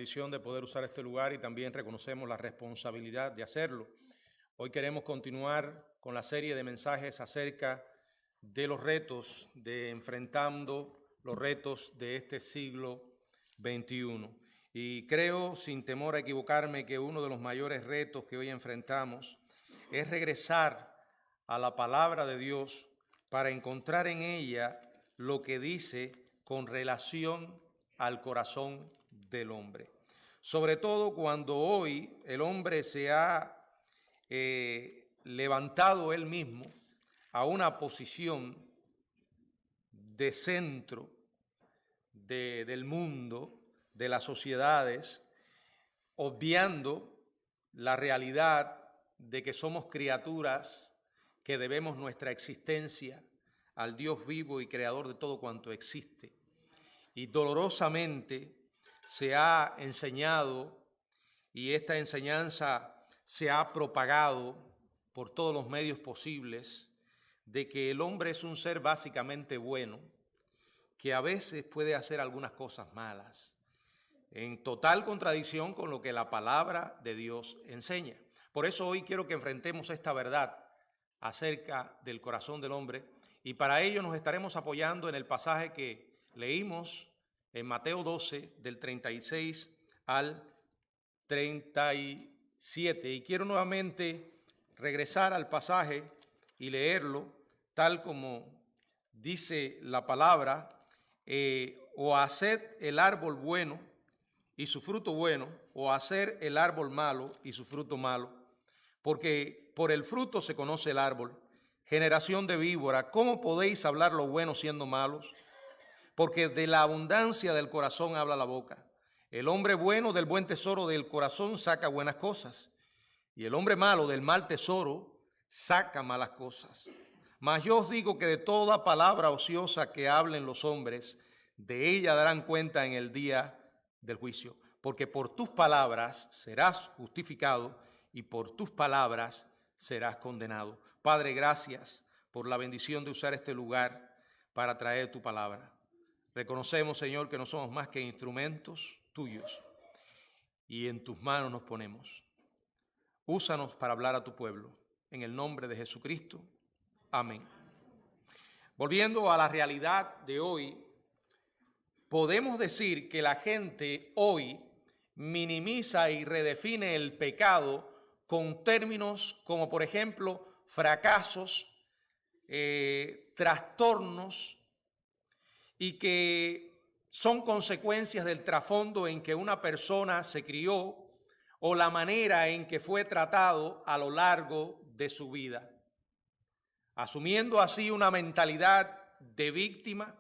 bendición de poder usar este lugar y también reconocemos la responsabilidad de hacerlo. Hoy queremos continuar con la serie de mensajes acerca de los retos, de enfrentando los retos de este siglo XXI. Y creo, sin temor a equivocarme, que uno de los mayores retos que hoy enfrentamos es regresar a la palabra de Dios para encontrar en ella lo que dice con relación al corazón del hombre. Sobre todo cuando hoy el hombre se ha levantado él mismo a una posición de centro del mundo, de las sociedades, obviando la realidad de que somos criaturas que debemos nuestra existencia al Dios vivo y creador de todo cuanto existe. Y dolorosamente se ha enseñado, y esta enseñanza se ha propagado por todos los medios posibles, de que el hombre es un ser básicamente bueno, que a veces puede hacer algunas cosas malas, en total contradicción con lo que la palabra de Dios enseña. Por eso hoy quiero que enfrentemos esta verdad acerca del corazón del hombre, y para ello nos estaremos apoyando en el pasaje que leímos en Mateo 12, del 36 al 37. Y quiero nuevamente regresar al pasaje y leerlo tal como dice la palabra: o haced el árbol bueno y su fruto bueno, o hacer el árbol malo y su fruto malo, porque por el fruto se conoce el árbol. Generación de víbora, ¿cómo podéis hablar lo bueno siendo malos? Porque de la abundancia del corazón habla la boca. El hombre bueno del buen tesoro del corazón saca buenas cosas, y el hombre malo del mal tesoro saca malas cosas. Mas yo os digo que de toda palabra ociosa que hablen los hombres, de ella darán cuenta en el día del juicio. Porque por tus palabras serás justificado y por tus palabras serás condenado. Padre, gracias por la bendición de usar este lugar para traer tu palabra. Reconocemos, Señor, que no somos más que instrumentos tuyos y en tus manos nos ponemos. Úsanos para hablar a tu pueblo. En el nombre de Jesucristo. Amén. Volviendo a la realidad de hoy, podemos decir que la gente hoy minimiza y redefine el pecado con términos como, por ejemplo, fracasos, trastornos, y que son consecuencias del trasfondo en que una persona se crió o la manera en que fue tratado a lo largo de su vida, asumiendo así una mentalidad de víctima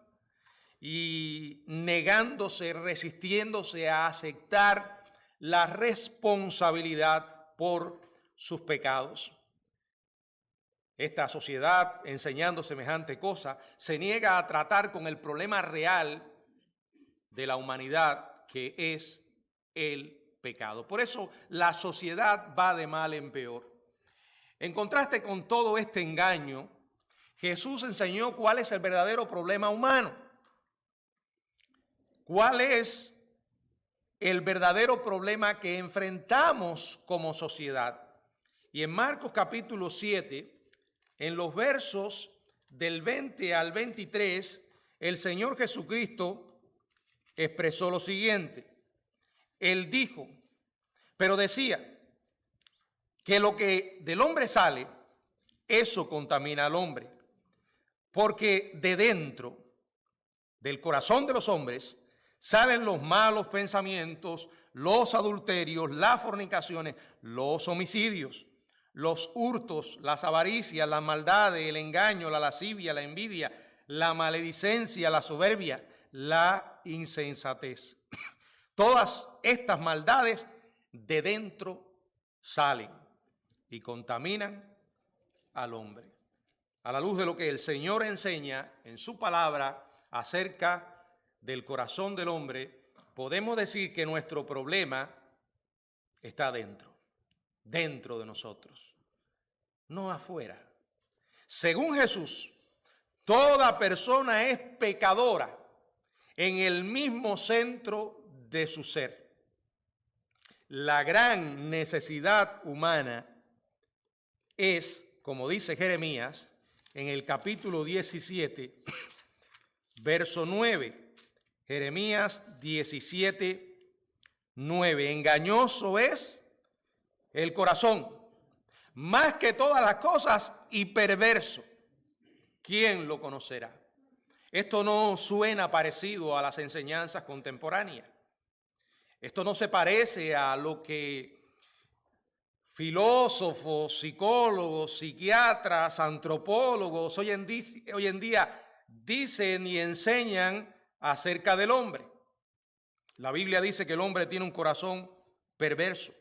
y negándose, resistiéndose a aceptar la responsabilidad por sus pecados. Esta sociedad, enseñando semejante cosa, se niega a tratar con el problema real de la humanidad, que es el pecado. Por eso la sociedad va de mal en peor. En contraste con todo este engaño, Jesús enseñó cuál es el verdadero problema humano. ¿Cuál es el verdadero problema que enfrentamos como sociedad? Y en Marcos capítulo 7, en los versos del 20 al 23, el Señor Jesucristo expresó lo siguiente. Él dijo, pero decía, que lo que del hombre sale, eso contamina al hombre. Porque de dentro, del corazón de los hombres, salen los malos pensamientos, los adulterios, las fornicaciones, los homicidios, los hurtos, las avaricias, las maldades, el engaño, la lascivia, la envidia, la maledicencia, la soberbia, la insensatez. Todas estas maldades de dentro salen y contaminan al hombre. A la luz de lo que el Señor enseña en su palabra acerca del corazón del hombre, podemos decir que nuestro problema está dentro de nosotros, no afuera. Según Jesús, toda persona es pecadora en el mismo centro de su ser. la gran necesidad humana es, como dice Jeremías, en el capítulo 17, verso 9. Jeremías 17, 9. Engañoso es el corazón, más que todas las cosas, y perverso. ¿Quién lo conocerá? Esto no suena parecido a las enseñanzas contemporáneas. Esto no se parece a lo que filósofos, psicólogos, psiquiatras, antropólogos hoy en día dicen y enseñan acerca del hombre. La Biblia dice que el hombre tiene un corazón perverso.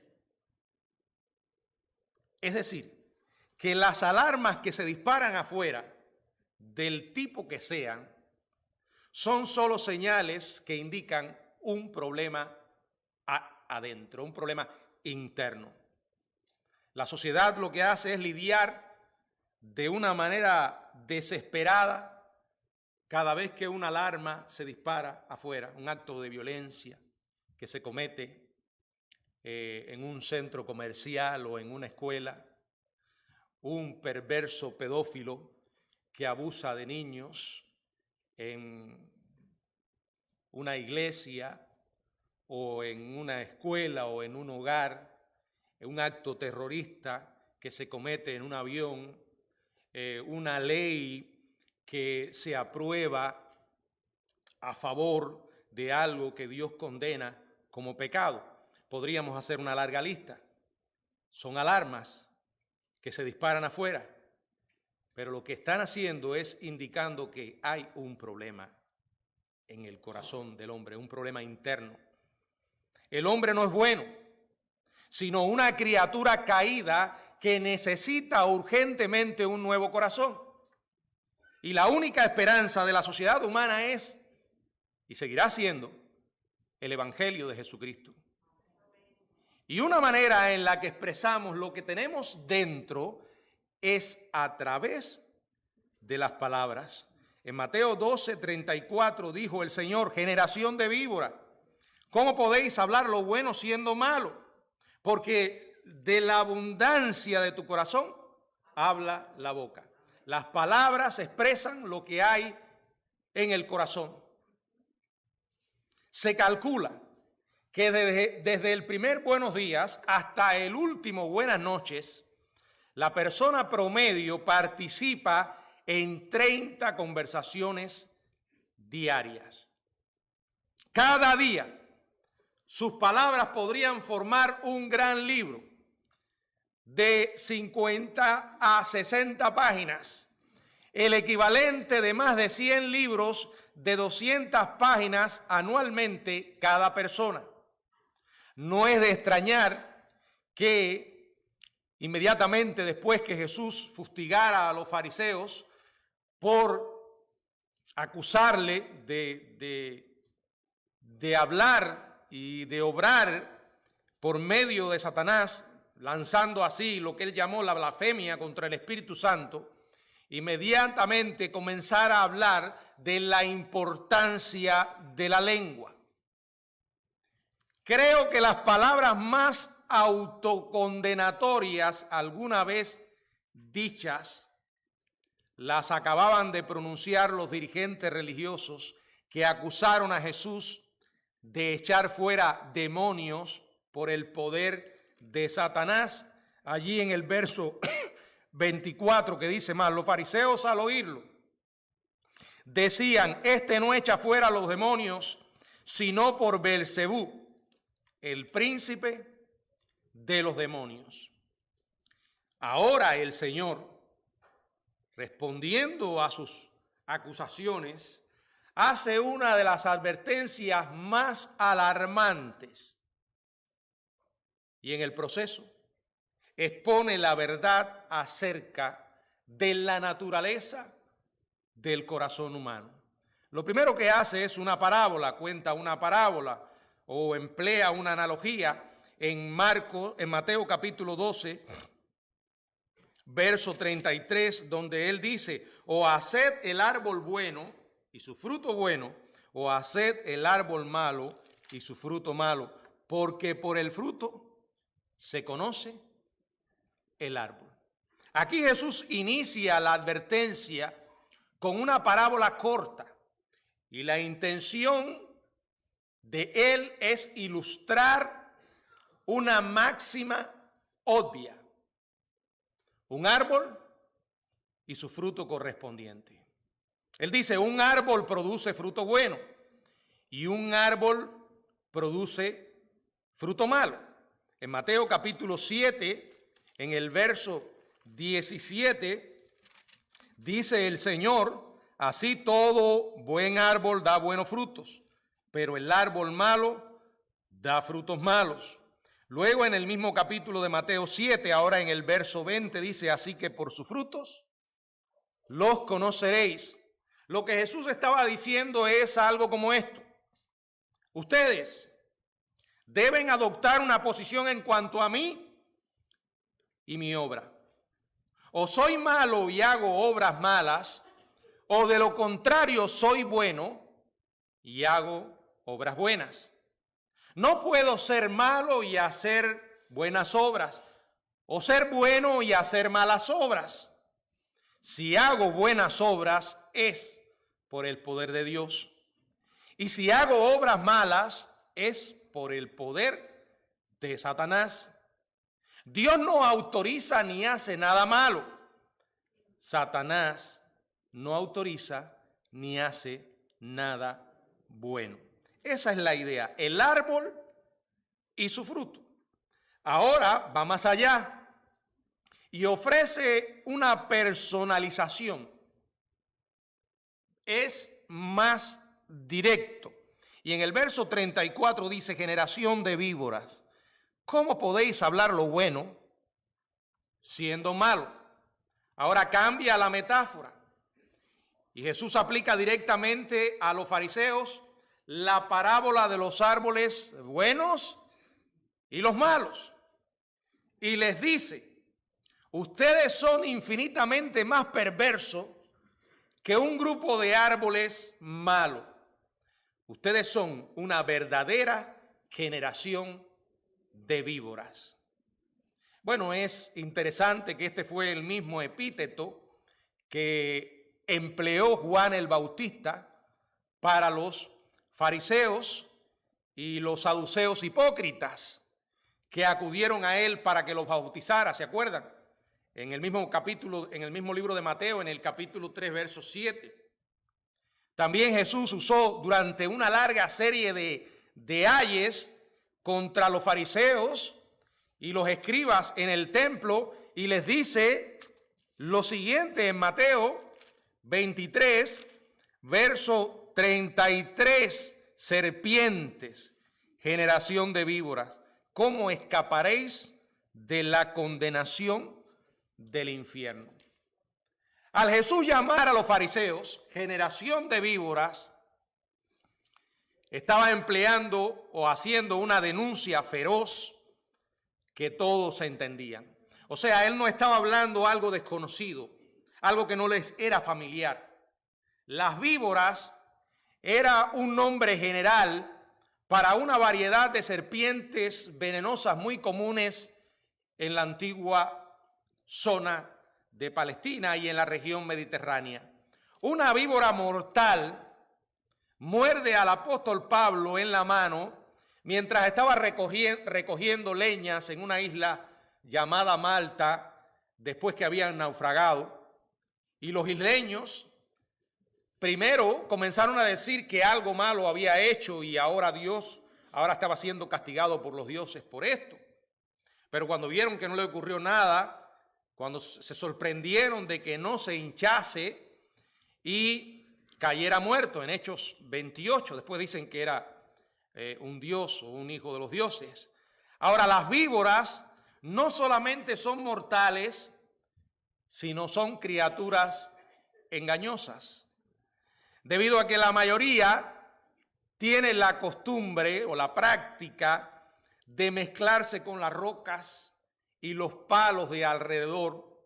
Es decir, que las alarmas que se disparan afuera, del tipo que sean, son solo señales que indican un problema adentro, un problema interno. La sociedad lo que hace es lidiar de una manera desesperada cada vez que una alarma se dispara afuera, un acto de violencia que se comete en un centro comercial o en una escuela, un perverso pedófilo que abusa de niños en una iglesia o en una escuela o en un hogar, un acto terrorista que se comete en un avión, una ley que se aprueba a favor de algo que Dios condena como pecado. Podríamos hacer una larga lista. Son alarmas que se disparan afuera, pero lo que están haciendo es indicando que hay un problema en el corazón del hombre, un problema interno. El hombre no es bueno, sino una criatura caída que necesita urgentemente un nuevo corazón. Y la única esperanza de la sociedad humana es, y seguirá siendo, el Evangelio de Jesucristo. Y una manera en la que expresamos lo que tenemos dentro es a través de las palabras. En Mateo 12:34 dijo el Señor: generación de víbora, ¿cómo podéis hablar lo bueno siendo malo? Porque de la abundancia de tu corazón habla la boca. Las palabras expresan lo que hay en el corazón. Se calcula que desde el primer buenos días hasta el último buenas noches, la persona promedio participa en 30 conversaciones diarias. Cada día, sus palabras podrían formar un gran libro de 50 a 60 páginas, el equivalente de más de 100 libros de 200 páginas anualmente cada persona. No es de extrañar que inmediatamente después que Jesús fustigara a los fariseos por acusarle de hablar y de obrar por medio de Satanás, lanzando así lo que él llamó la blasfemia contra el Espíritu Santo, inmediatamente comenzara a hablar de la importancia de la lengua. Creo que las palabras más autocondenatorias alguna vez dichas las acababan de pronunciar los dirigentes religiosos que acusaron a Jesús de echar fuera demonios por el poder de Satanás. Allí en el verso 24 que dice más: los fariseos al oírlo decían: este no echa fuera los demonios sino por Beelzebú, el príncipe de los demonios. Ahora el Señor, respondiendo a sus acusaciones, hace una de las advertencias más alarmantes y en el proceso expone la verdad acerca de la naturaleza del corazón humano. Lo primero que hace es una parábola, cuenta una parábola o emplea una analogía en Mateo capítulo 12, verso 33, donde él dice: o haced el árbol bueno y su fruto bueno, o haced el árbol malo y su fruto malo, porque por el fruto se conoce el árbol. Aquí Jesús inicia la advertencia con una parábola corta y la intención de él es ilustrar una máxima obvia: un árbol y su fruto correspondiente. Él dice, un árbol produce fruto bueno y un árbol produce fruto malo. En Mateo capítulo 7, en el verso 17, dice el Señor, así todo buen árbol da buenos frutos, pero el árbol malo da frutos malos. Luego en el mismo capítulo de Mateo 7, ahora en el verso 20, dice, así que por sus frutos los conoceréis. Lo que Jesús estaba diciendo es algo como esto: ustedes deben adoptar una posición en cuanto a mí y mi obra. O soy malo y hago obras malas, o de lo contrario soy bueno y hago obras buenas. No puedo ser malo y hacer buenas obras, o ser bueno y hacer malas obras. Si hago buenas obras es por el poder de Dios, y si hago obras malas es por el poder de Satanás. Dios no autoriza ni hace nada malo. Satanás no autoriza ni hace nada bueno. Esa es la idea, el árbol y su fruto. Ahora va más allá y ofrece una personalización. Es más directo. Y en el verso 34 dice, generación de víboras, ¿cómo podéis hablar lo bueno siendo malo? Ahora cambia la metáfora. Y Jesús aplica directamente a los fariseos la parábola de los árboles buenos y los malos. Y les dice, ustedes son infinitamente más perversos que un grupo de árboles malos. Ustedes son una verdadera generación de víboras. Bueno, es interesante que este fue el mismo epíteto que empleó Juan el Bautista para los fariseos y los saduceos hipócritas que acudieron a él para que los bautizara, ¿se acuerdan? En el mismo capítulo, en el mismo libro de Mateo, en el capítulo 3, verso 7. También Jesús usó durante una larga serie de ayes contra los fariseos y los escribas en el templo, y les dice lo siguiente en Mateo 23, verso 33, serpientes, generación de víboras, ¿cómo escaparéis de la condenación del infierno? Al Jesús llamar a los fariseos generación de víboras, estaba empleando o haciendo una denuncia feroz que todos entendían. O sea, él no estaba hablando algo desconocido, algo que no les era familiar. Las víboras era un nombre general para una variedad de serpientes venenosas muy comunes en la antigua zona de Palestina y en la región mediterránea. Una víbora mortal muerde al apóstol Pablo en la mano mientras estaba recogiendo leñas en una isla llamada Malta después que habían naufragado. Y los isleños primero comenzaron a decir que algo malo había hecho y ahora estaba siendo castigado por los dioses por esto. Pero cuando vieron que no le ocurrió nada, cuando se sorprendieron de que no se hinchase y cayera muerto en Hechos 28, después dicen que era un dios o un hijo de los dioses. Ahora, las víboras no solamente son mortales, sino son criaturas engañosas, debido a que la mayoría tiene la costumbre o la práctica de mezclarse con las rocas y los palos de alrededor.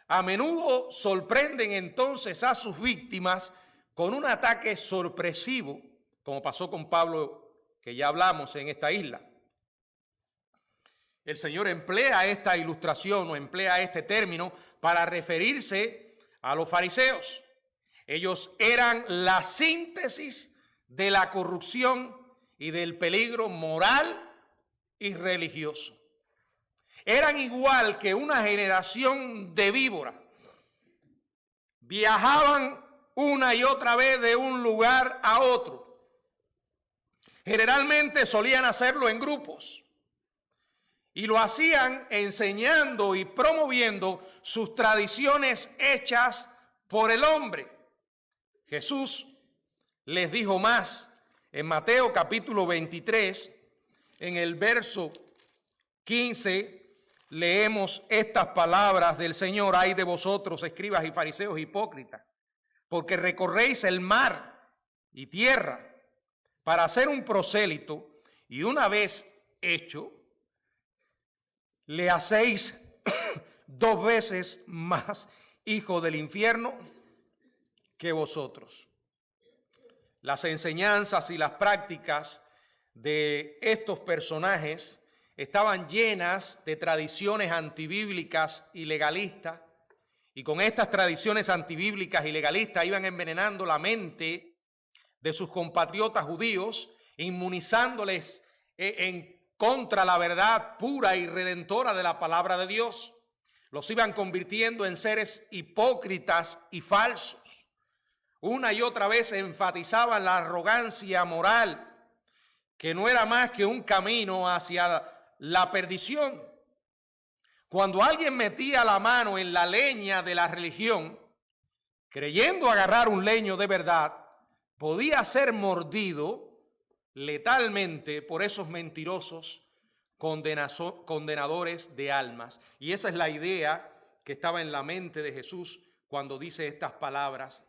A menudo sorprenden entonces a sus víctimas con un ataque sorpresivo, como pasó con Pablo, que ya hablamos en esta isla. el Señor emplea esta ilustración o emplea este término para referirse a los fariseos. Ellos eran la síntesis de la corrupción y del peligro moral y religioso. Eran igual que una generación de víboras. Viajaban una y otra vez de un lugar a otro. Generalmente solían hacerlo en grupos. Y lo hacían enseñando y promoviendo sus tradiciones hechas por el hombre. Jesús les dijo más en Mateo capítulo 23, en el verso 15, leemos estas palabras del Señor: ay de vosotros, escribas y fariseos hipócritas, porque recorréis el mar y tierra para hacer un prosélito, y una vez hecho, le hacéis 2 veces más hijo del infierno que vosotros. Las enseñanzas y las prácticas de estos personajes estaban llenas de tradiciones antibíblicas y legalistas, y con estas tradiciones antibíblicas y legalistas iban envenenando la mente de sus compatriotas judíos, inmunizándoles en contra la verdad pura y redentora de la palabra de Dios. Los iban convirtiendo en seres hipócritas y falsos. Una y otra vez enfatizaban la arrogancia moral, que no era más que un camino hacia la perdición. Cuando alguien metía la mano en la leña de la religión, creyendo agarrar un leño de verdad, podía ser mordido letalmente por esos mentirosos condenadores de almas. Y esa es la idea que estaba en la mente de Jesús cuando dice estas palabras.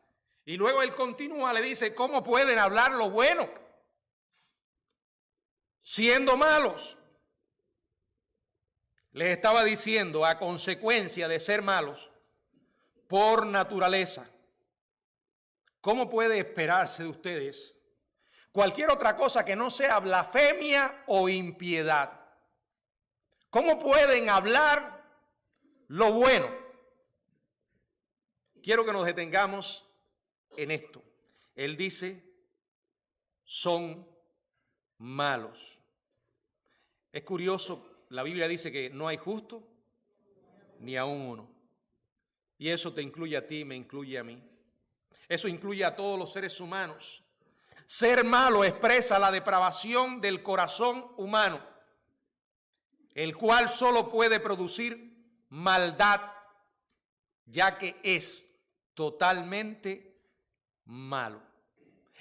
Y luego él continúa, le dice: ¿cómo pueden hablar lo bueno siendo malos? Les estaba diciendo, a consecuencia de ser malos por naturaleza, ¿cómo puede esperarse de ustedes cualquier otra cosa que no sea blasfemia o impiedad? ¿Cómo pueden hablar lo bueno? Quiero que nos detengamos en esto. Él dice, son malos. Es curioso, la Biblia dice que no hay justo ni aún uno. Y eso te incluye a ti, me incluye a mí. Eso incluye a todos los seres humanos. Ser malo expresa la depravación del corazón humano, el cual solo puede producir maldad, ya que es totalmente malo.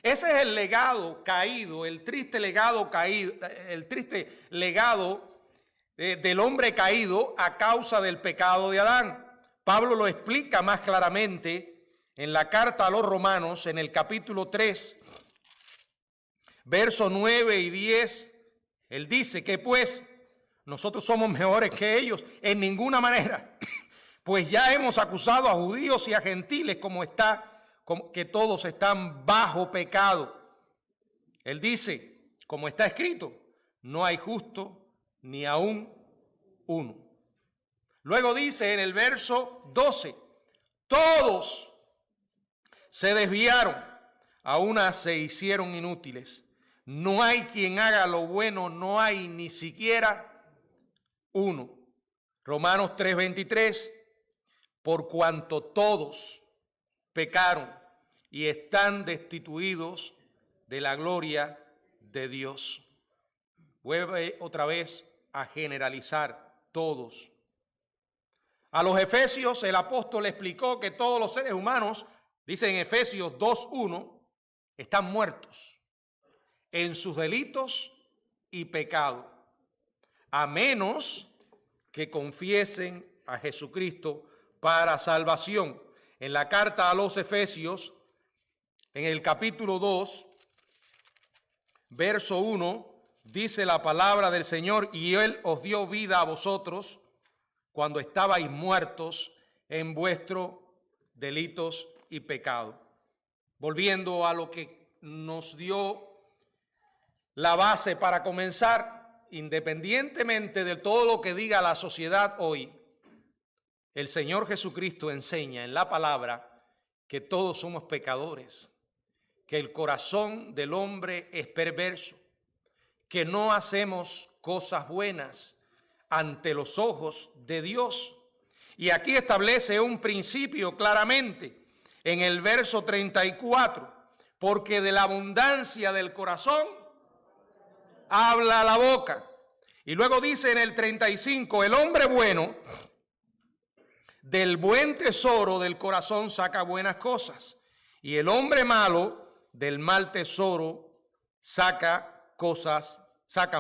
Ese es el legado caído, el triste legado caído, del hombre caído a causa del pecado de Adán. Pablo lo explica más claramente en la carta a los Romanos, en el capítulo 3, versos 9 y 10. Él dice que pues nosotros somos mejores que ellos en ninguna manera, pues ya hemos acusado a judíos y a gentiles que todos están bajo pecado. Él dice, como está escrito, no hay justo ni aún uno. Luego dice en el verso 12, todos se desviaron, a una se hicieron inútiles. No hay quien haga lo bueno, no hay ni siquiera uno. Romanos 3:23, por cuanto todos pecaron y están destituidos de la gloria de Dios. Vuelve otra vez a generalizar todos. A los efesios el apóstol explicó que todos los seres humanos, dice en Efesios 2:1, están muertos en sus delitos y pecado, a menos que confiesen a Jesucristo para salvación. En la carta a los Efesios, en el capítulo 2, verso 1, dice la palabra del Señor, y Él os dio vida a vosotros cuando estabais muertos en vuestros delitos y pecado. Volviendo a lo que nos dio la base para comenzar, independientemente de todo lo que diga la sociedad hoy, el Señor Jesucristo enseña en la palabra que todos somos pecadores, que el corazón del hombre es perverso, que no hacemos cosas buenas ante los ojos de Dios. Y aquí establece un principio claramente en el verso 34, porque de la abundancia del corazón habla la boca. Y luego dice en el 35, el hombre bueno del buen tesoro del corazón saca buenas cosas, y el hombre malo del mal tesoro saca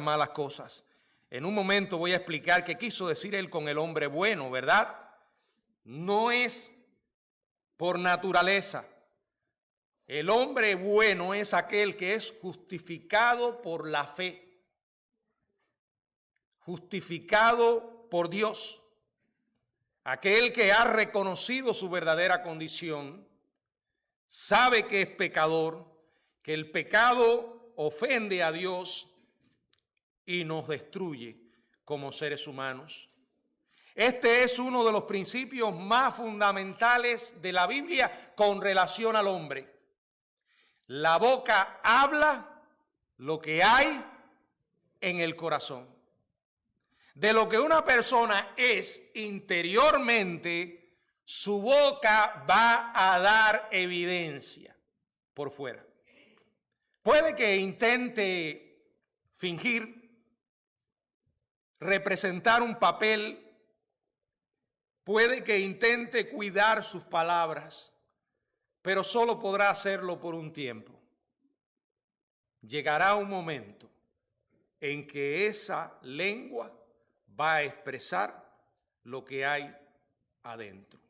malas cosas. En un momento voy a explicar qué quiso decir él con el hombre bueno, ¿verdad? No es por naturaleza. El hombre bueno es aquel que es justificado por la fe, justificado por Dios, aquel que ha reconocido su verdadera condición, sabe que es pecador, que el pecado ofende a Dios y nos destruye como seres humanos. Este es uno de los principios más fundamentales de la Biblia con relación al hombre. La boca habla lo que hay en el corazón. De lo que una persona es interiormente, su boca va a dar evidencia por fuera. Puede que intente fingir, representar un papel, puede que intente cuidar sus palabras, pero solo podrá hacerlo por un tiempo. Llegará un momento en que esa lengua va a expresar lo que hay adentro.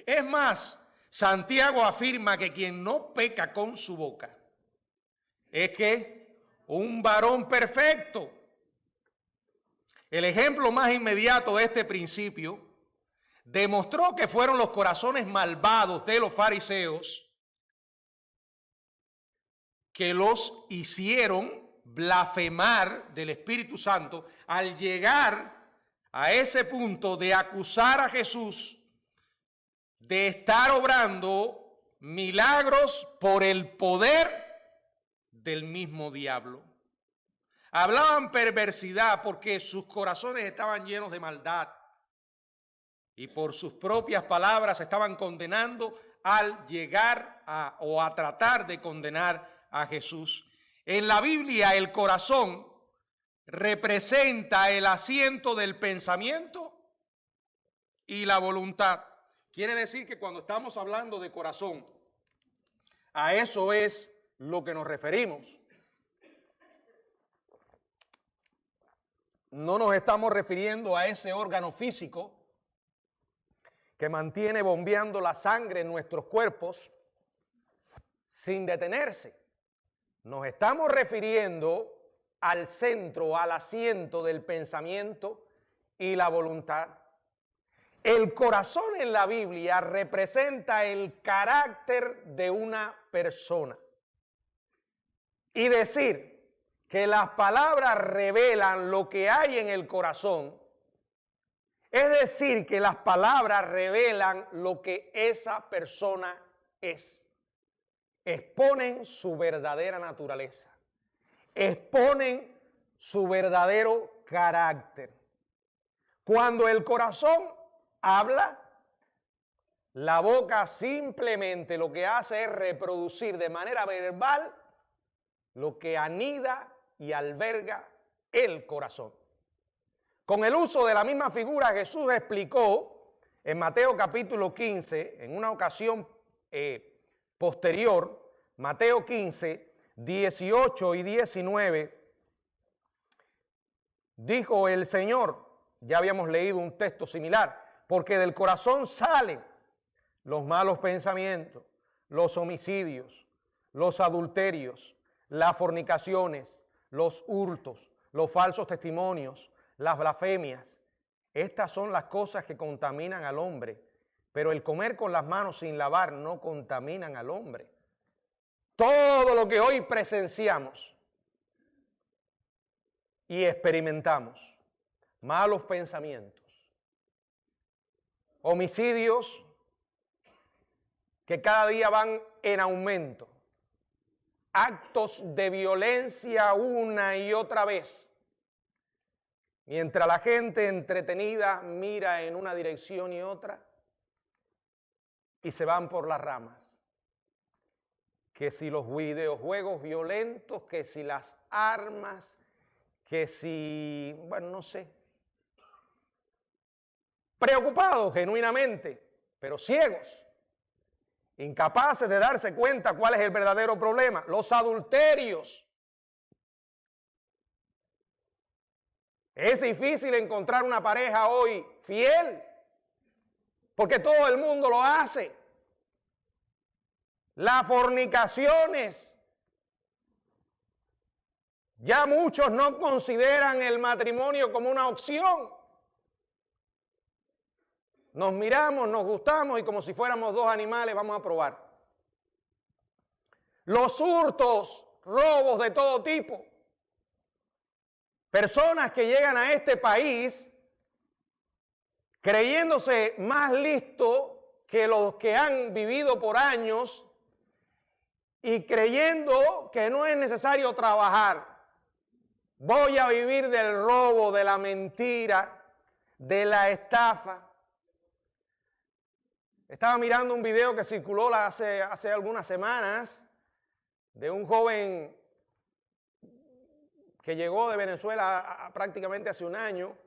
Es más, Santiago afirma que quien no peca con su boca es que un varón perfecto. El ejemplo más inmediato de este principio demostró que fueron los corazones malvados de los fariseos que los hicieron blasfemar del Espíritu Santo al llegar a ese punto de acusar a Jesús de estar obrando milagros por el poder del mismo diablo. Hablaban perversidad porque sus corazones estaban llenos de maldad y por sus propias palabras estaban condenando al llegar a tratar de condenar a Jesús. En la Biblia el corazón representa el asiento del pensamiento y la voluntad. Quiere decir que cuando estamos hablando de corazón, a eso es lo que nos referimos. No nos estamos refiriendo a ese órgano físico que mantiene bombeando la sangre en nuestros cuerpos sin detenerse. Nos estamos refiriendo al centro, al asiento del pensamiento y la voluntad. El corazón en la Biblia representa el carácter de una persona. Y decir que las palabras revelan lo que hay en el corazón, es decir, que las palabras revelan lo que esa persona es. Exponen su verdadera naturaleza, exponen su verdadero carácter. Cuando el corazón habla, la boca simplemente lo que hace es reproducir de manera verbal lo que anida y alberga el corazón. Con el uso de la misma figura, Jesús explicó en Mateo capítulo 15, en una ocasión posterior, Mateo 15, 18 y 19, dijo el Señor, ya habíamos leído un texto similar, porque del corazón salen los malos pensamientos, los homicidios, los adulterios, las fornicaciones, los hurtos, los falsos testimonios, las blasfemias. Estas son las cosas que contaminan al hombre, pero el comer con las manos sin lavar no contaminan al hombre. Todo lo que hoy presenciamos y experimentamos malos pensamientos, homicidios que cada día van en aumento, actos de violencia una y otra vez, mientras la gente entretenida mira en una dirección y otra y se van por las ramas. Que si los videojuegos violentos, que si las armas, que si, bueno, no sé. Preocupados genuinamente, pero ciegos, incapaces de darse cuenta cuál es el verdadero problema, los adulterios. Es difícil encontrar una pareja hoy fiel, porque todo el mundo lo hace. Las fornicaciones. Ya muchos no consideran el matrimonio como una opción. Nos miramos, nos gustamos y como si fuéramos dos animales vamos a probar. Los hurtos, robos de todo tipo. Personas que llegan a este país creyéndose más listos que los que han vivido por años y creyendo que no es necesario trabajar. Voy a vivir del robo, de la mentira, de la estafa. Estaba mirando un video que circuló hace algunas semanas de un joven que llegó de Venezuela prácticamente hace un año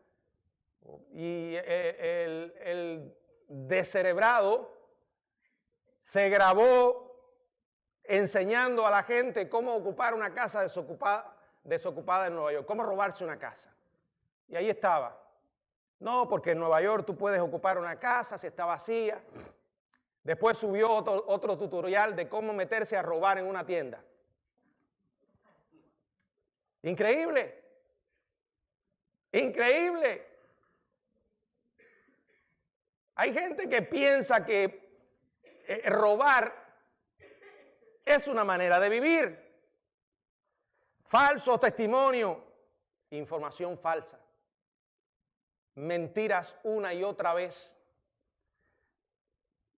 y el descerebrado se grabó enseñando a la gente cómo ocupar una casa desocupada en Nueva York, cómo robarse una casa. Y ahí estaba. No, porque en Nueva York tú puedes ocupar una casa si está vacía. Después subió otro tutorial de cómo meterse a robar en una tienda. Increíble. Increíble. Hay gente que piensa que robar es una manera de vivir. Falso testimonio, información falsa. Mentiras una y otra vez.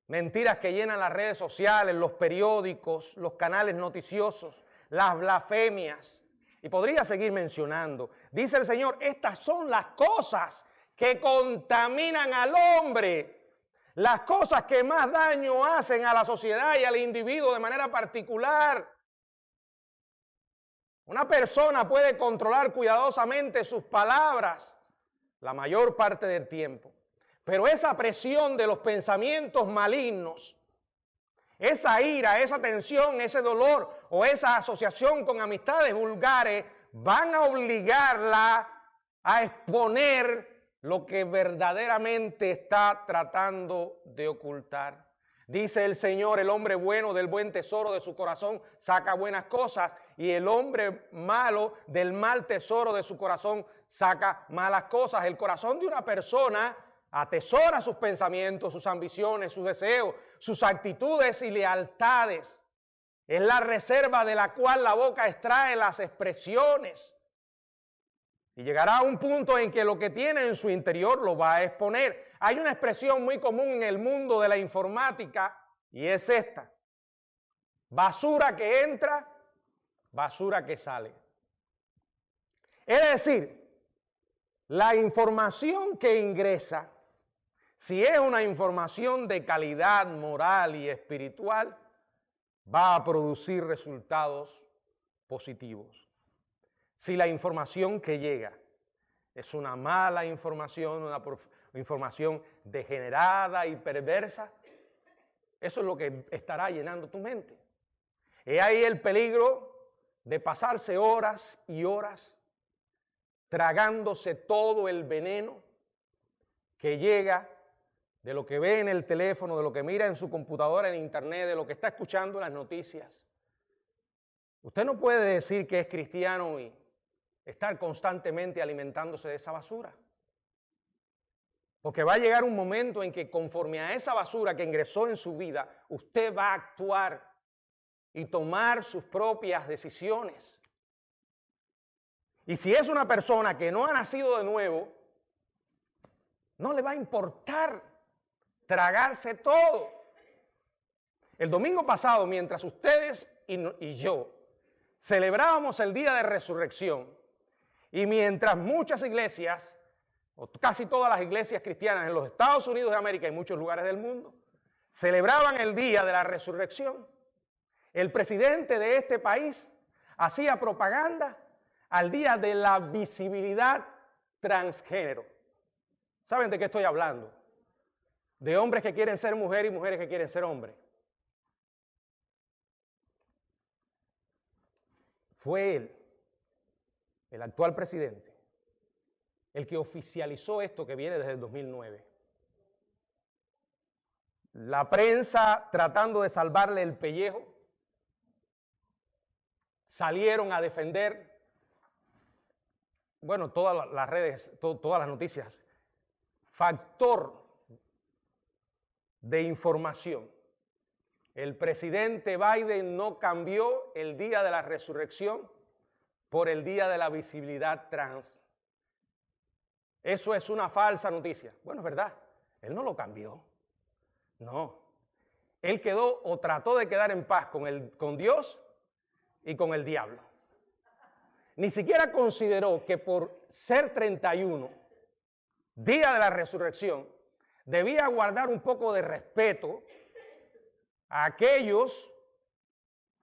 Mentiras que llenan las redes sociales, los periódicos, los canales noticiosos, las blasfemias. Y podría seguir mencionando. Dice el Señor, estas son las cosas que contaminan al hombre. Las cosas que más daño hacen a la sociedad y al individuo de manera particular. Una persona puede controlar cuidadosamente sus palabras la mayor parte del tiempo. Pero esa presión de los pensamientos malignos, esa ira, esa tensión, ese dolor o esa asociación con amistades vulgares van a obligarla a exponer lo que verdaderamente está tratando de ocultar. Dice el Señor, el hombre bueno del buen tesoro de su corazón saca buenas cosas y el hombre malo del mal tesoro de su corazón saca malas cosas. El corazón de una persona atesora sus pensamientos, sus ambiciones, sus deseos, sus actitudes y lealtades. Es la reserva de la cual la boca extrae las expresiones. Y llegará a un punto en que lo que tiene en su interior lo va a exponer. Hay una expresión muy común en el mundo de la informática y es esta. Basura que entra, basura que sale. Es decir, la información que ingresa, si es una información de calidad moral y espiritual, va a producir resultados positivos. Si la información que llega es una mala información, una información degenerada y perversa, eso es lo que estará llenando tu mente. He ahí el peligro de pasarse horas y horas tragándose todo el veneno que llega de lo que ve en el teléfono, de lo que mira en su computadora, en internet, de lo que está escuchando en las noticias. Usted no puede decir que es cristiano y estar constantemente alimentándose de esa basura. Porque va a llegar un momento en que conforme a esa basura que ingresó en su vida, usted va a actuar y tomar sus propias decisiones. Y si es una persona que no ha nacido de nuevo, no le va a importar tragarse todo. El domingo pasado, mientras ustedes y yo celebrábamos el día de resurrección, y mientras muchas iglesias, o casi todas las iglesias cristianas en los Estados Unidos de América y muchos lugares del mundo, celebraban el día de la resurrección, el presidente de este país hacía propaganda al día de la visibilidad transgénero. ¿Saben de qué estoy hablando? De hombres que quieren ser mujer y mujeres que quieren ser hombre. Fue él, el actual presidente, el que oficializó esto que viene desde el 2009. La prensa, tratando de salvarle el pellejo, salieron a defender, bueno, todas las redes, todas las noticias, factor de información. El presidente Biden no cambió el día de la resurrección por el día de la visibilidad trans. Eso es una falsa noticia. Bueno, es verdad, él no lo cambió. No, él quedó o trató de quedar en paz con Dios y con el diablo. Ni siquiera consideró que por ser 31, día de la resurrección, debía guardar un poco de respeto a aquellos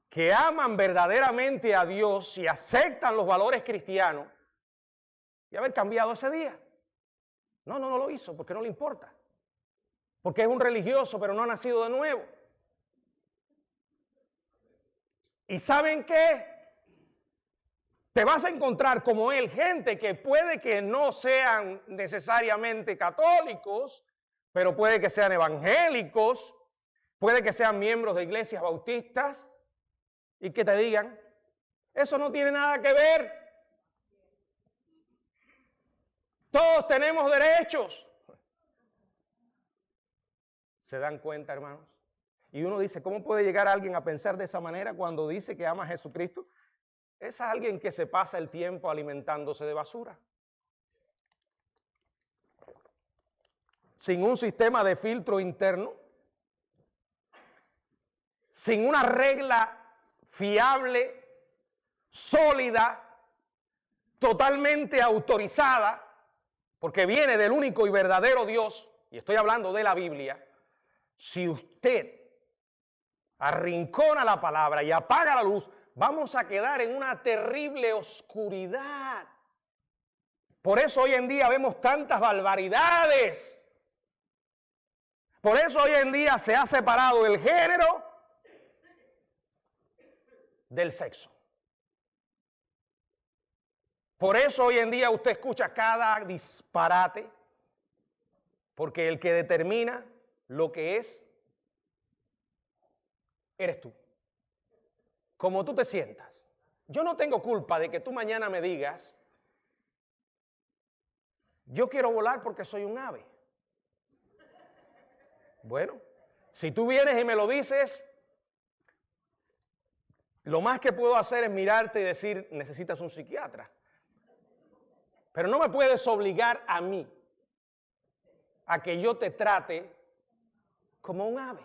que aman verdaderamente a Dios y aceptan los valores cristianos y haber cambiado ese día. No lo hizo porque no le importa. Porque es un religioso pero no ha nacido de nuevo. ¿Y saben qué? Te vas a encontrar como él gente que puede que no sean necesariamente católicos, pero puede que sean evangélicos, puede que sean miembros de iglesias bautistas y que te digan, eso no tiene nada que ver. Todos tenemos derechos. ¿Se dan cuenta, hermanos? Y uno dice, ¿cómo puede llegar alguien a pensar de esa manera cuando dice que ama a Jesucristo? Es alguien que se pasa el tiempo alimentándose de basura. Sin un sistema de filtro interno, sin una regla fiable, sólida, totalmente autorizada, porque viene del único y verdadero Dios, y estoy hablando de la Biblia. Si usted arrincona la palabra y apaga la luz, vamos a quedar en una terrible oscuridad. Por eso hoy en día vemos tantas barbaridades. Por eso hoy en día se ha separado el género del sexo. Por eso hoy en día usted escucha cada disparate, porque el que determina lo que es, eres tú. Como tú te sientas. Yo no tengo culpa de que tú mañana me digas, yo quiero volar porque soy un ave. Bueno, si tú vienes y me lo dices, lo más que puedo hacer es mirarte y decir, necesitas un psiquiatra. Pero no me puedes obligar a mí a que yo te trate como un ave.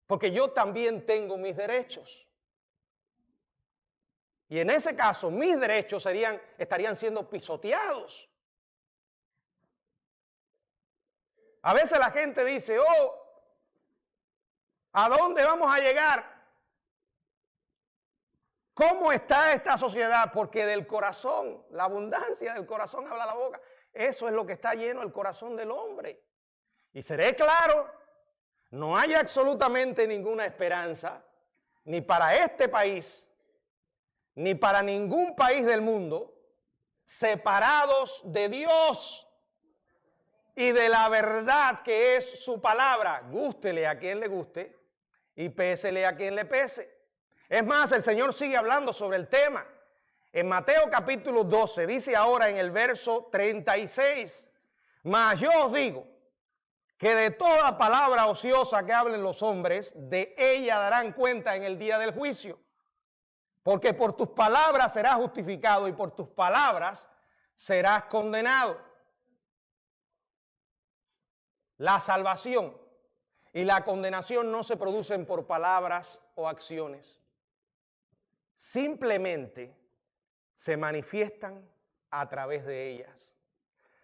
Porque yo también tengo mis derechos. Y en ese caso, mis derechos estarían siendo pisoteados. A veces la gente dice, ¿a dónde vamos a llegar? ¿Cómo está esta sociedad? Porque del corazón, la abundancia del corazón habla la boca. Eso es lo que está lleno el corazón del hombre. Y seré claro, no hay absolutamente ninguna esperanza, ni para este país, ni para ningún país del mundo, separados de Dios y de la verdad que es su palabra. Gústele a quien le guste y pésele a quien le pese. Es más, el Señor sigue hablando sobre el tema. En Mateo capítulo 12 dice ahora en el verso 36, mas yo os digo que de toda palabra ociosa que hablen los hombres, de ella darán cuenta en el día del juicio. Porque por tus palabras serás justificado y por tus palabras serás condenado. La salvación y la condenación no se producen por palabras o acciones. Simplemente se manifiestan a través de ellas.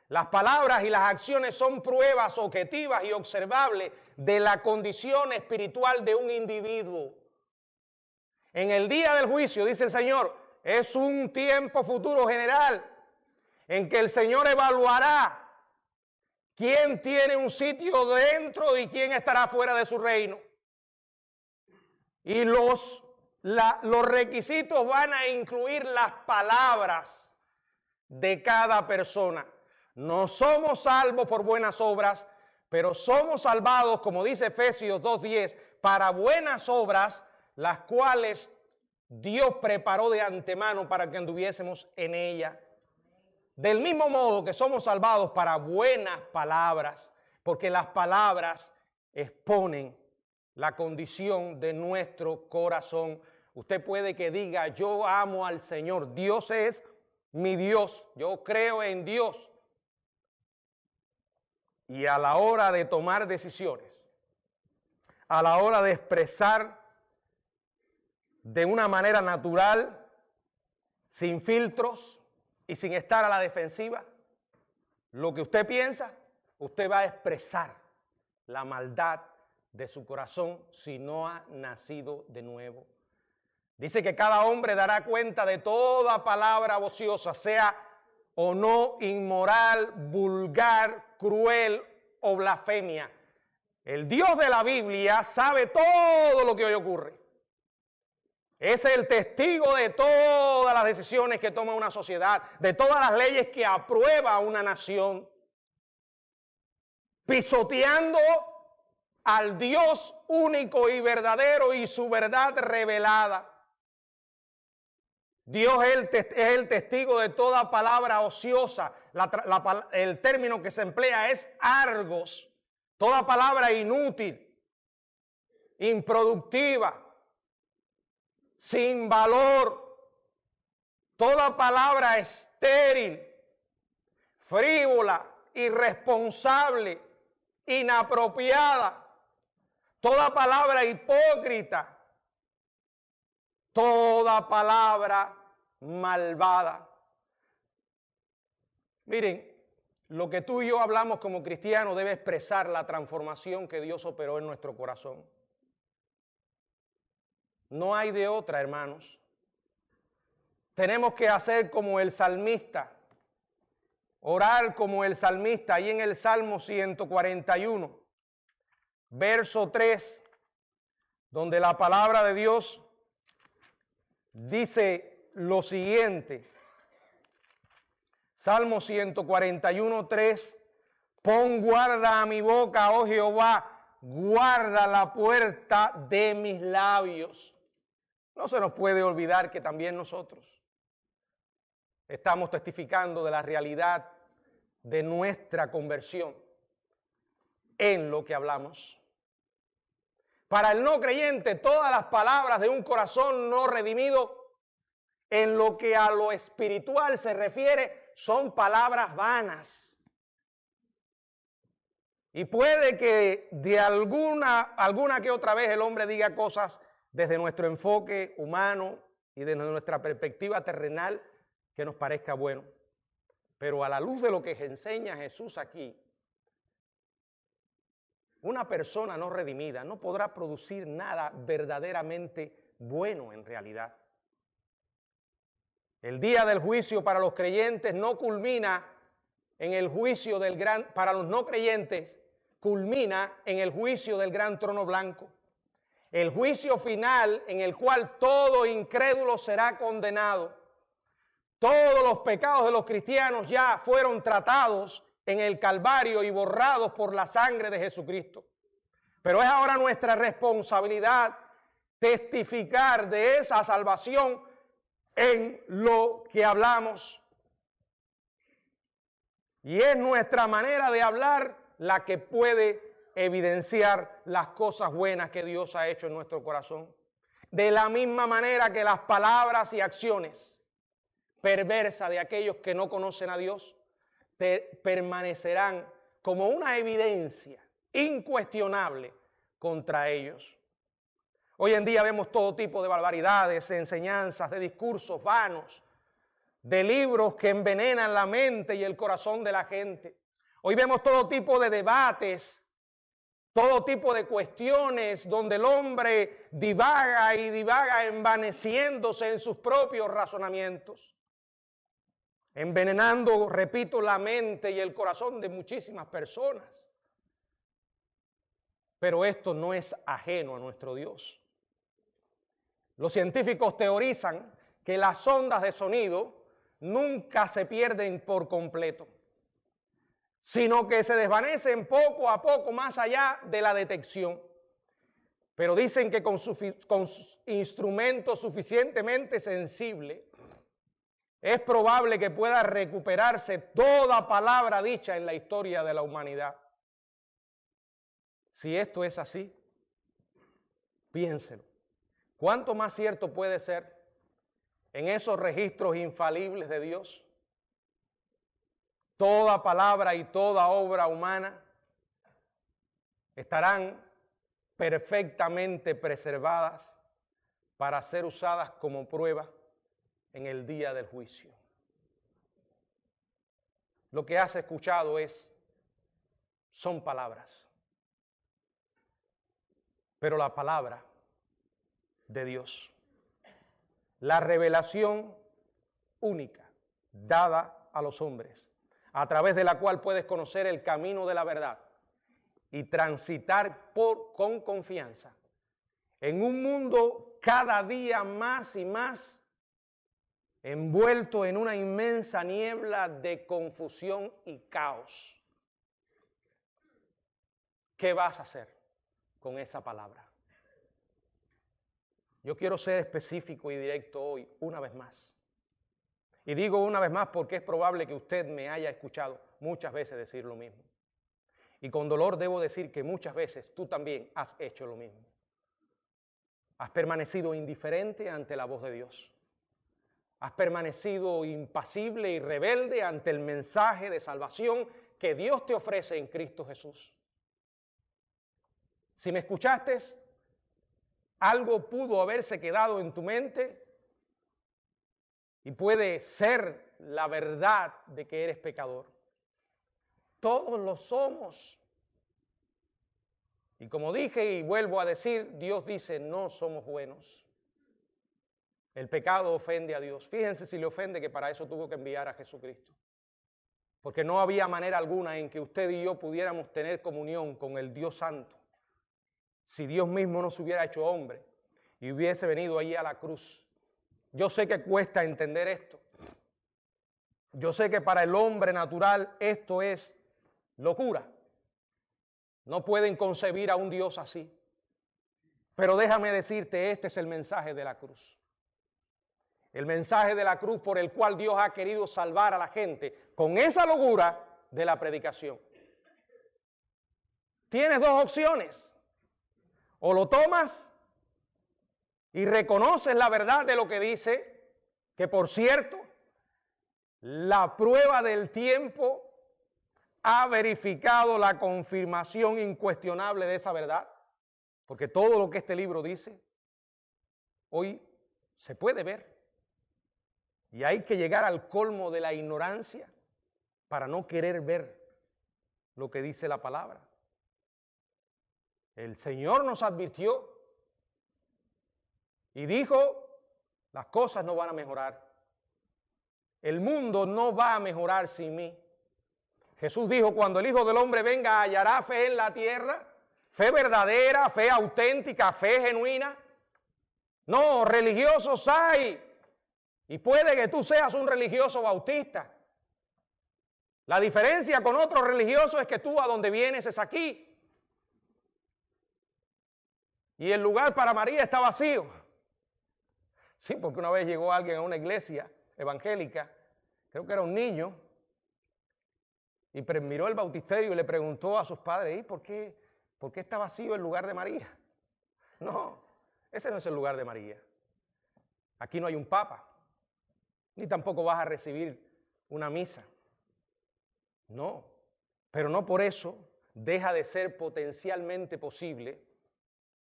Las palabras y las acciones son pruebas objetivas y observables de la condición espiritual de un individuo. En el día del juicio, dice el Señor, es un tiempo futuro general en que el Señor evaluará quién tiene un sitio dentro y quién estará fuera de su reino. Y los requisitos van a incluir las palabras de cada persona. No somos salvos por buenas obras, pero somos salvados, como dice Efesios 2:10, para buenas obras, las cuales Dios preparó de antemano para que anduviésemos en ella. Del mismo modo que somos salvados para buenas palabras, porque las palabras exponen la condición de nuestro corazón. Usted puede que diga, yo amo al Señor, Dios es mi Dios, yo creo en Dios. Y a la hora de tomar decisiones, a la hora de expresar de una manera natural, sin filtros y sin estar a la defensiva, lo que usted piensa, usted va a expresar la maldad de su corazón si no ha nacido de nuevo. Dice que cada hombre dará cuenta de toda palabra ociosa, sea o no inmoral, vulgar, cruel o blasfemia. El Dios de la Biblia sabe todo lo que hoy ocurre. Es el testigo de todas las decisiones que toma una sociedad, de todas las leyes que aprueba una nación, pisoteando al Dios único y verdadero y su verdad revelada. Dios es el testigo de toda palabra ociosa. El término que se emplea es argos. Toda palabra inútil, improductiva, sin valor. Toda palabra estéril, frívola, irresponsable, inapropiada. Toda palabra hipócrita. Toda palabra malvada. Miren, lo que tú y yo hablamos como cristianos debe expresar la transformación que Dios operó en nuestro corazón. No hay de otra, hermanos. Tenemos que hacer como el salmista, orar como el salmista, ahí en el Salmo 141, verso 3, donde la palabra de Dios dice lo siguiente. Salmo 141, 3. Pon guarda a mi boca, oh Jehová, guarda la puerta de mis labios. No se nos puede olvidar que también nosotros estamos testificando de la realidad de nuestra conversión en lo que hablamos. Para el no creyente, todas las palabras de un corazón no redimido, en lo que a lo espiritual se refiere, son palabras vanas. Y puede que de alguna que otra vez el hombre diga cosas desde nuestro enfoque humano y desde nuestra perspectiva terrenal que nos parezca bueno. Pero a la luz de lo que enseña Jesús aquí, una persona no redimida no podrá producir nada verdaderamente bueno en realidad. El día del juicio para los creyentes no culmina en el juicio para los no creyentes, culmina en el juicio del gran trono blanco. El juicio final en el cual todo incrédulo será condenado. Todos los pecados de los cristianos ya fueron tratados en el Calvario y borrados por la sangre de Jesucristo. Pero es ahora nuestra responsabilidad testificar de esa salvación en lo que hablamos. Y es nuestra manera de hablar la que puede evidenciar las cosas buenas que Dios ha hecho en nuestro corazón. De la misma manera que las palabras y acciones perversas de aquellos que no conocen a Dios permanecerán como una evidencia incuestionable contra ellos. Hoy en día vemos todo tipo de barbaridades, de enseñanzas, de discursos vanos, de libros que envenenan la mente y el corazón de la gente. Hoy vemos todo tipo de debates, todo tipo de cuestiones donde el hombre divaga y divaga envaneciéndose en sus propios razonamientos, envenenando, repito, la mente y el corazón de muchísimas personas. Pero esto no es ajeno a nuestro Dios. Los científicos teorizan que las ondas de sonido nunca se pierden por completo, sino que se desvanecen poco a poco más allá de la detección. Pero dicen que con instrumentos suficientemente sensibles es probable que pueda recuperarse toda palabra dicha en la historia de la humanidad. Si esto es así, piénselo. ¿Cuánto más cierto puede ser en esos registros infalibles de Dios? Toda palabra y toda obra humana estarán perfectamente preservadas para ser usadas como prueba en el día del juicio. Lo que has escuchado son palabras, pero la palabra de Dios, la revelación única dada a los hombres, a través de la cual puedes conocer el camino de la verdad y transitar con confianza en un mundo cada día más y más envuelto en una inmensa niebla de confusión y caos. ¿Qué vas a hacer con esa palabra? Yo quiero ser específico y directo hoy, una vez más. Y digo una vez más porque es probable que usted me haya escuchado muchas veces decir lo mismo. Y con dolor debo decir que muchas veces tú también has hecho lo mismo. Has permanecido indiferente ante la voz de Dios. Has permanecido impasible y rebelde ante el mensaje de salvación que Dios te ofrece en Cristo Jesús. Si me escuchaste, algo pudo haberse quedado en tu mente y puede ser la verdad de que eres pecador. Todos lo somos. Y como dije y vuelvo a decir, Dios dice, no somos buenos. El pecado ofende a Dios. Fíjense si le ofende que para eso tuvo que enviar a Jesucristo. Porque no había manera alguna en que usted y yo pudiéramos tener comunión con el Dios Santo si Dios mismo no se hubiera hecho hombre y hubiese venido allí a la cruz. Yo sé que cuesta entender esto. Yo sé que para el hombre natural esto es locura. No pueden concebir a un Dios así. Pero déjame decirte, este es el mensaje de la cruz. El mensaje de la cruz por el cual Dios ha querido salvar a la gente con esa locura de la predicación. Tienes dos opciones. O lo tomas y reconoces la verdad de lo que dice, que por cierto, la prueba del tiempo ha verificado la confirmación incuestionable de esa verdad, porque todo lo que este libro dice, hoy se puede ver. Y hay que llegar al colmo de la ignorancia para no querer ver lo que dice la palabra. El Señor nos advirtió y dijo, las cosas no van a mejorar. El mundo no va a mejorar sin mí. Jesús dijo, cuando el Hijo del Hombre venga, hallará fe en la tierra, fe verdadera, fe auténtica, fe genuina. No, religiosos hay. Y puede que tú seas un religioso bautista. La diferencia con otros religiosos es que tú a donde vienes es aquí. Y el lugar para María está vacío. Sí, porque una vez llegó alguien a una iglesia evangélica, creo que era un niño, y miró el bautisterio y le preguntó a sus padres, ¿y por qué está vacío el lugar de María? No, Ese no es el lugar de María. Aquí no hay un papa, ni tampoco vas a recibir una misa. No, pero no por eso deja de ser potencialmente posible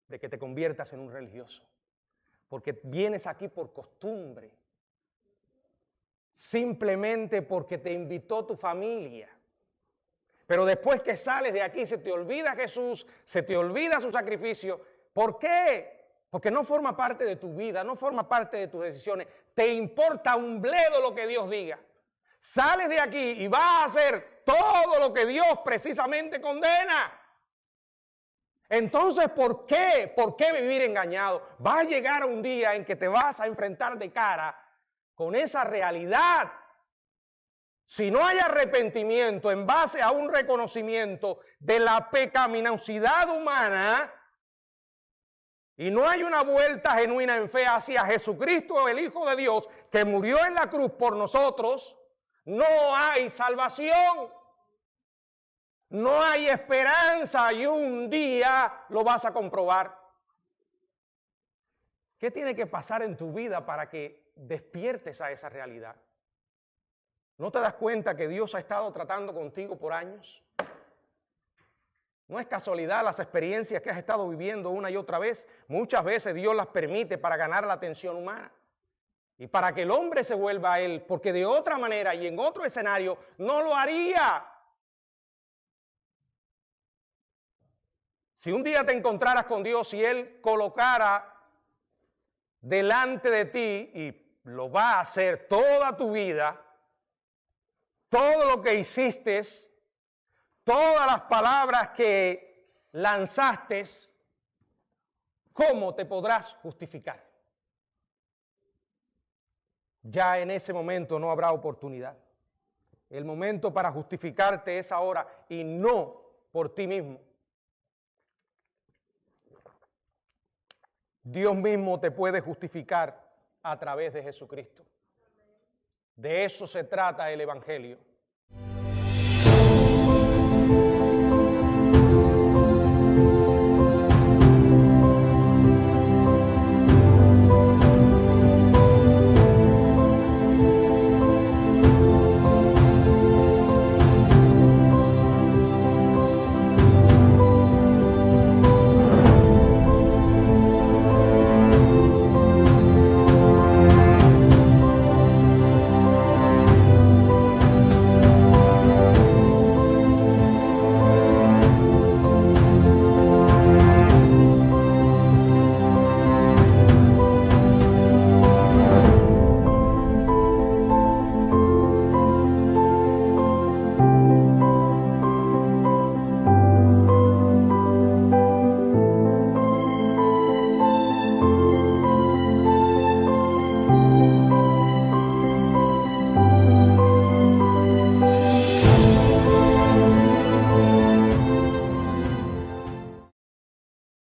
de que te conviertas en un religioso. Porque vienes aquí por costumbre, simplemente porque te invitó tu familia. Pero después que sales de aquí se te olvida Jesús, se te olvida su sacrificio. ¿Por qué? Porque no forma parte de tu vida, no forma parte de tus decisiones. Te importa un bledo lo que Dios diga. Sales de aquí y vas a hacer todo lo que Dios precisamente condena. Entonces, ¿por qué? ¿Por qué vivir engañado? Va a llegar un día en que te vas a enfrentar de cara con esa realidad. Si no hay arrepentimiento en base a un reconocimiento de la pecaminosidad humana y no hay una vuelta genuina en fe hacia Jesucristo, el Hijo de Dios, que murió en la cruz por nosotros, no hay salvación. No hay esperanza y un día lo vas a comprobar. ¿Qué tiene que pasar en tu vida para que despiertes a esa realidad? ¿No te das cuenta que Dios ha estado tratando contigo por años? No es casualidad las experiencias que has estado viviendo una y otra vez. Muchas veces Dios las permite para ganar la atención humana y para que el hombre se vuelva a Él, porque de otra manera y en otro escenario no lo haría. Si un día te encontraras con Dios y Él colocara delante de ti, y lo va a hacer toda tu vida, todo lo que hiciste, todas las palabras que lanzaste, ¿cómo te podrás justificar? Ya en ese momento no habrá oportunidad. El momento para justificarte es ahora y no por ti mismo. Dios mismo te puede justificar a través de Jesucristo. De eso se trata el Evangelio.